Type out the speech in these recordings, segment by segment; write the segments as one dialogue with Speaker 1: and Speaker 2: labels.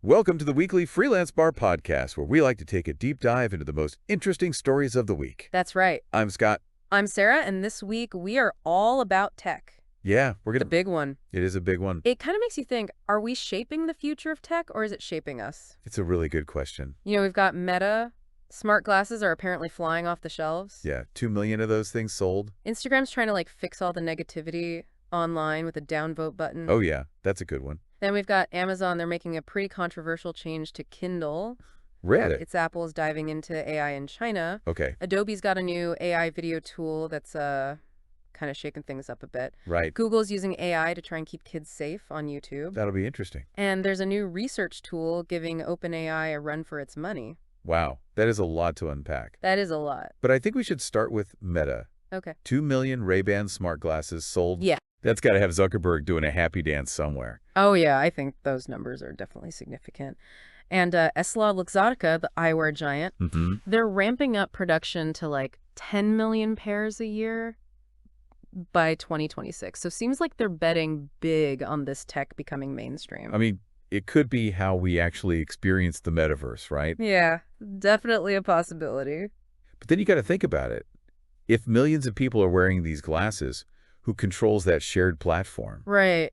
Speaker 1: Welcome to the weekly Freelance Bar podcast, where we like to take a deep dive into the most interesting stories of the week.
Speaker 2: That's right.
Speaker 1: I'm Scott.
Speaker 2: I'm Sarah, and this week we are all about tech.
Speaker 1: Yeah, we're
Speaker 2: The
Speaker 1: gonna.
Speaker 2: big one.
Speaker 1: It is a big one.
Speaker 2: It kind of makes you think, are we shaping the future of tech, or is it shaping us?
Speaker 1: It's a really good question.
Speaker 2: We've got Meta. Smart glasses are apparently flying off the shelves.
Speaker 1: Yeah, 2 million of those things sold.
Speaker 2: Instagram's trying to, fix all the negativity online with a downvote button.
Speaker 1: Oh yeah, that's a good one.
Speaker 2: Then we've got Amazon. They're making a pretty controversial change to Kindle.
Speaker 1: Read it.
Speaker 2: It's Apple's diving into AI in China.
Speaker 1: Okay,
Speaker 2: Adobe's got a new AI video tool that's kind of shaking things up a bit.
Speaker 1: right.
Speaker 2: Google's using AI to try and keep kids safe on YouTube.
Speaker 1: That'll be interesting.
Speaker 2: And there's a new research tool giving OpenAI a run for its money.
Speaker 1: Wow, that is a lot to unpack.
Speaker 2: That is a lot.
Speaker 1: But I think we should start with Meta.
Speaker 2: Okay.
Speaker 1: 2 million Ray-Ban smart glasses sold.
Speaker 2: Yeah.
Speaker 1: That's got to have Zuckerberg doing a happy dance somewhere.
Speaker 2: Oh, yeah, I think those numbers are definitely significant. And Essilor Luxottica, the eyewear giant, they're ramping up production to 10 million pairs a year by 2026. So seems like they're betting big on this tech becoming mainstream.
Speaker 1: I mean, it could be how we actually experience the metaverse, right?
Speaker 2: Yeah, definitely a possibility.
Speaker 1: But then you got to think about it. If millions of people are wearing these glasses, who controls that shared platform?
Speaker 2: Right.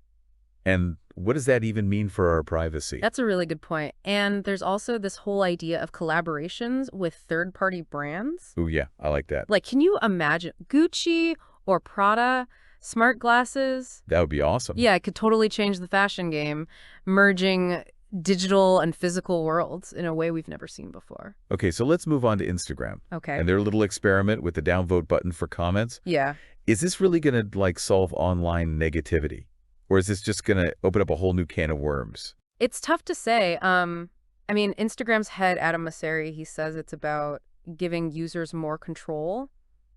Speaker 1: And what does that even mean for our privacy?
Speaker 2: That's a really good point. And there's also this whole idea of collaborations with third-party brands.
Speaker 1: Oh, yeah, I like that.
Speaker 2: Can you imagine Gucci or Prada, smart glasses?
Speaker 1: That would be awesome.
Speaker 2: Yeah, it could totally change the fashion game, merging digital and physical worlds in a way we've never seen before.
Speaker 1: Okay, so let's move on to Instagram.
Speaker 2: Okay.
Speaker 1: And their little experiment with the downvote button for comments.
Speaker 2: Yeah.
Speaker 1: Is this really going to, solve online negativity? Or is this just going to open up a whole new can of worms?
Speaker 2: It's tough to say. Instagram's head, Adam Mosseri, he says it's about giving users more control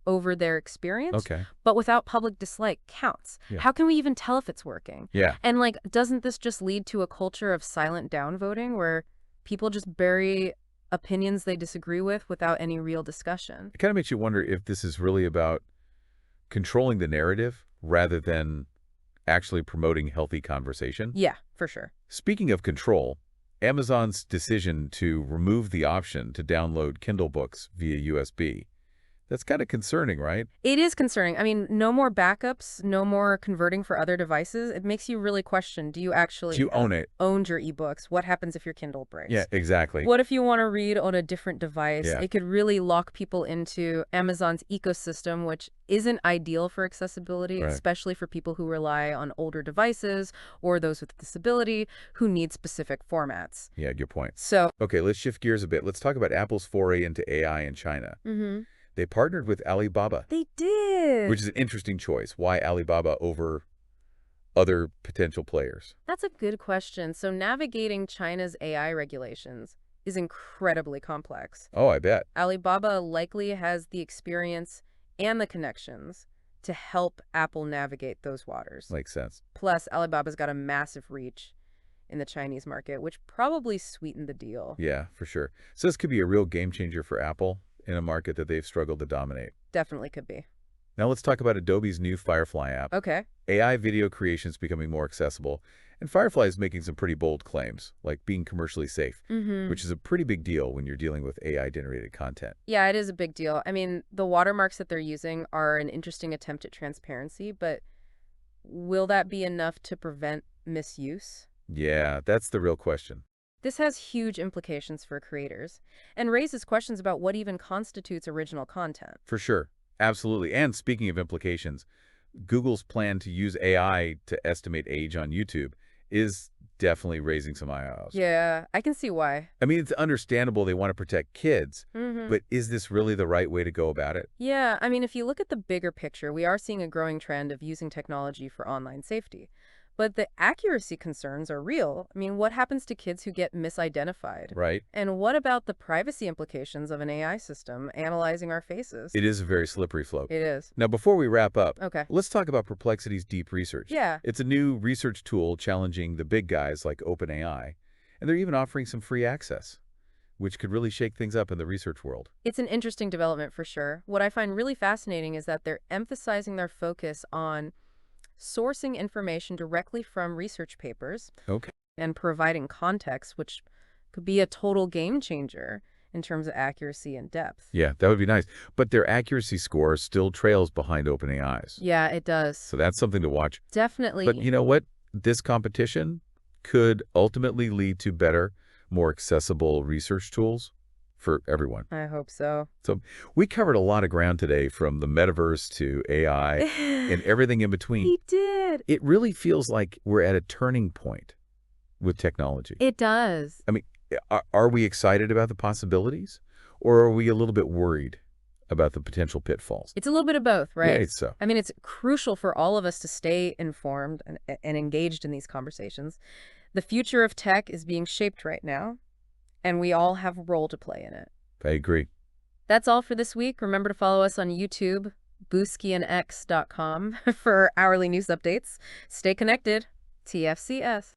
Speaker 2: over their experience,
Speaker 1: Okay.
Speaker 2: but without public dislike counts.
Speaker 1: Yeah.
Speaker 2: How can we even tell if it's working?
Speaker 1: Yeah.
Speaker 2: And doesn't this just lead to a culture of silent downvoting where people just bury opinions they disagree with without any real discussion?
Speaker 1: It kind of makes you wonder if this is really about controlling the narrative rather than actually promoting healthy conversation.
Speaker 2: Yeah, for sure.
Speaker 1: Speaking of control, Amazon's decision to remove the option to download Kindle books via USB, that's kind of concerning, right?
Speaker 2: It is concerning. No more backups, no more converting for other devices. It makes you really question, do you actually
Speaker 1: Do you own it?
Speaker 2: own your ebooks? What happens if your Kindle breaks?
Speaker 1: Yeah, exactly.
Speaker 2: What if you want to read on a different device?
Speaker 1: Yeah.
Speaker 2: It could really lock people into Amazon's ecosystem, which isn't ideal for accessibility,
Speaker 1: Right.
Speaker 2: especially for people who rely on older devices or those with disability who need specific formats.
Speaker 1: Yeah, good point.
Speaker 2: So,
Speaker 1: Okay, let's shift gears a bit. Let's talk about Apple's foray into AI in China. They partnered with Alibaba,
Speaker 2: they did.
Speaker 1: which is an interesting choice. Why Alibaba over other potential players?
Speaker 2: That's a good question. So navigating China's AI regulations is incredibly complex.
Speaker 1: Oh, I bet.
Speaker 2: Alibaba likely has the experience and the connections to help Apple navigate those waters.
Speaker 1: Makes sense.
Speaker 2: Plus, Alibaba's got a massive reach in the Chinese market, which probably sweetened the deal.
Speaker 1: Yeah, for sure. So this could be a real game changer for Apple in a market that they've struggled to dominate.
Speaker 2: Definitely could be.
Speaker 1: Now let's talk about Adobe's new Firefly app.
Speaker 2: Okay.
Speaker 1: AI video creation is becoming more accessible, and Firefly is making some pretty bold claims, like being commercially safe, which is a pretty big deal when you're dealing with AI-generated content.
Speaker 2: Yeah, it is a big deal. The watermarks that they're using are an interesting attempt at transparency, but will that be enough to prevent misuse?
Speaker 1: Yeah, that's the real question.
Speaker 2: This has huge implications for creators and raises questions about what even constitutes original content.
Speaker 1: For sure. Absolutely. And speaking of implications, Google's plan to use AI to estimate age on YouTube is definitely raising some eyebrows.
Speaker 2: Yeah, I can see why.
Speaker 1: It's understandable they want to protect kids, but is this really the right way to go about it?
Speaker 2: Yeah, if you look at the bigger picture, we are seeing a growing trend of using technology for online safety. But the accuracy concerns are real. What happens to kids who get misidentified?
Speaker 1: Right?
Speaker 2: And what about the privacy implications of an AI system analyzing our faces?
Speaker 1: It is a very slippery slope.
Speaker 2: It is.
Speaker 1: Now, before we wrap up,
Speaker 2: Okay.
Speaker 1: let's talk about Perplexity's deep research.
Speaker 2: Yeah.
Speaker 1: It's a new research tool challenging the big guys like OpenAI, and they're even offering some free access, which could really shake things up in the research world.
Speaker 2: It's an interesting development for sure. What I find really fascinating is that they're emphasizing their focus on sourcing information directly from research papers.
Speaker 1: Okay.
Speaker 2: and providing context, which could be a total game changer in terms of accuracy and depth.
Speaker 1: Yeah, that would be nice. But their accuracy score still trails behind OpenAI's.
Speaker 2: Yeah, it does.
Speaker 1: So that's something to watch.
Speaker 2: Definitely.
Speaker 1: But you know what? This competition could ultimately lead to better, more accessible research tools for everyone.
Speaker 2: I hope so.
Speaker 1: So we covered a lot of ground today, from the metaverse to AI and everything in between.
Speaker 2: We did.
Speaker 1: It really feels like we're at a turning point with technology.
Speaker 2: It does.
Speaker 1: I mean, are we excited about the possibilities, or are we a little bit worried about the potential pitfalls?
Speaker 2: It's a little bit of both, right?
Speaker 1: Yeah, it's so.
Speaker 2: I mean, it's crucial for all of us to stay informed and engaged in these conversations. The future of tech is being shaped right now, and we all have a role to play in it.
Speaker 1: I agree.
Speaker 2: That's all for this week. Remember to follow us on YouTube, booskiandx.com for hourly news updates. Stay connected. TFCS.